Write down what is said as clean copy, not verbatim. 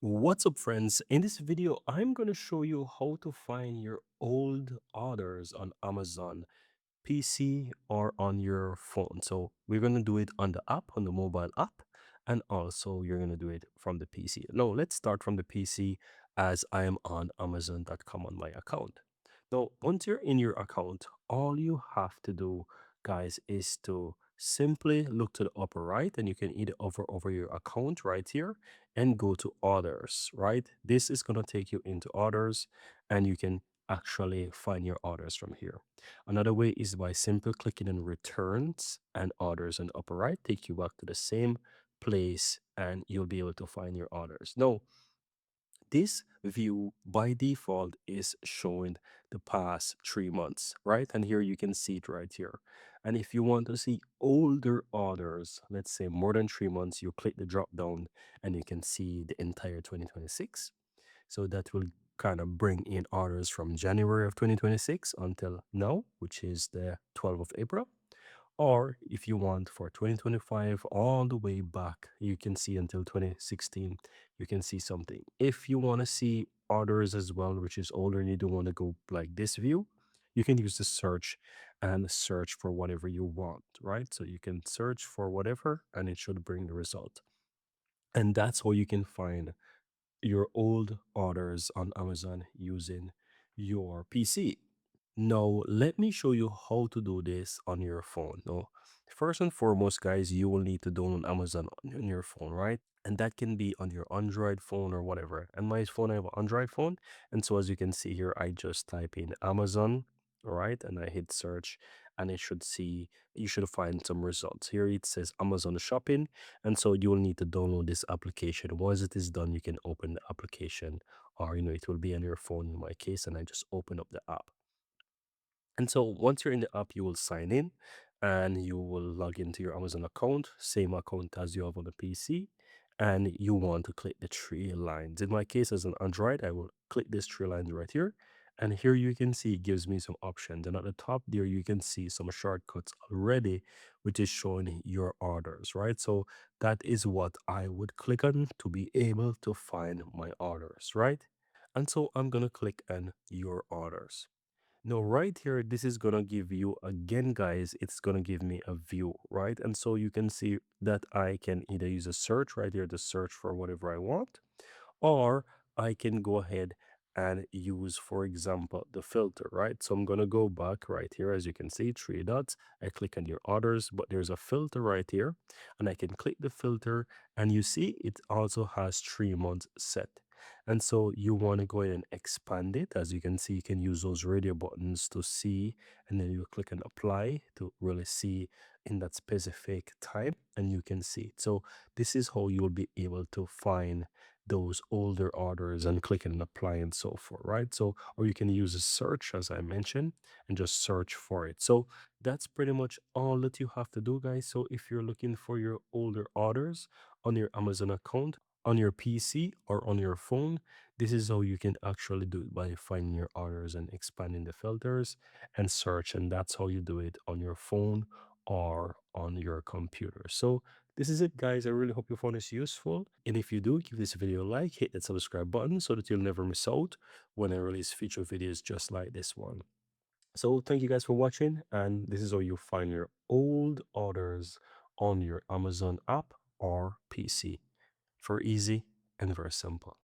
What's up, friends? In this video, I'm going to show you how to find your old orders on Amazon PC or on your phone. So we're going to do it on the app, on the mobile app, and also you're going to do it from the PC. No, let's start from the PC as I am on Amazon.com on my account. Now, once you're in your account, all you have to do, guys, is to simply look to the upper right, and you can either hover over your account right here and go to orders, right? This is going to take you into orders, and you can actually find your orders from here. Another way is by simply clicking on returns and orders on the upper right, take you back to the same place and you'll be able to find your orders. Now, this view by default is showing the past 3 months, right? And here you can see it right here. And if you want to see older orders, let's say more than 3 months, you click the drop down and you can see the entire 2026. So that will kind of bring in orders from January of 2026 until now, which is the 12th of April. Or if you want for 2025 all the way back, you can see until 2016, you can see something. If you want to see orders as well, which is older and you don't want to go like this view, you can use the search and search for whatever you want, right? So you can search for whatever and it should bring the result. And that's how you can find your old orders on Amazon using your PC. Now, let me show you how to do this on your phone. Now, first and foremost, guys, you will need to download Amazon on your phone, right? And that can be on your Android phone or whatever. And my phone, I have an Android phone. And so as you can see here, I just type in Amazon, right? And I hit search and it should see, you should find some results. Here it says Amazon Shopping. And so you will need to download this application. Once it is done, you can open the application or, it will be on your phone in my case. And I just open up the app. And so once you're in the app, you will sign in and you will log into your Amazon account, same account as you have on the PC. And you want to click the three lines. In my case, as an Android, I will click this three lines right here. And here you can see it gives me some options. And at the top there, you can see some shortcuts already, which is showing your orders, right? So that is what I would click on to be able to find my orders, right? And so I'm going to click on your orders. Now, right here, this is gonna give you, again, guys, it's gonna give me a view, right? And so you can see that I can either use a search right here to search for whatever I want, or I can go ahead and use, for example, the filter, right? So I'm going to go back right here. As you can see, three dots. I click on your orders, but there's a filter right here and I can click the filter and you see it also has 3 months set. And so you want to go ahead and expand it. As you can see, you can use those radio buttons to see, and then you click on apply to really see in that specific time and you can see it. So this is how you will be able to find those older orders and click and apply and so forth, right? So, or you can use a search, as I mentioned, and just search for it. So that's pretty much all that you have to do, guys. So if you're looking for your older orders on your Amazon account, on your PC or on your phone, this is how you can actually do it by finding your orders and expanding the filters and search. And that's how you do it on your phone or on your computer. So this is it, guys. I really hope you found this useful. And if you do, give this video a like, hit that subscribe button so that you'll never miss out when I release future videos just like this one. So thank you guys for watching. And this is how you find your old orders on your Amazon app or PC. For easy and very simple.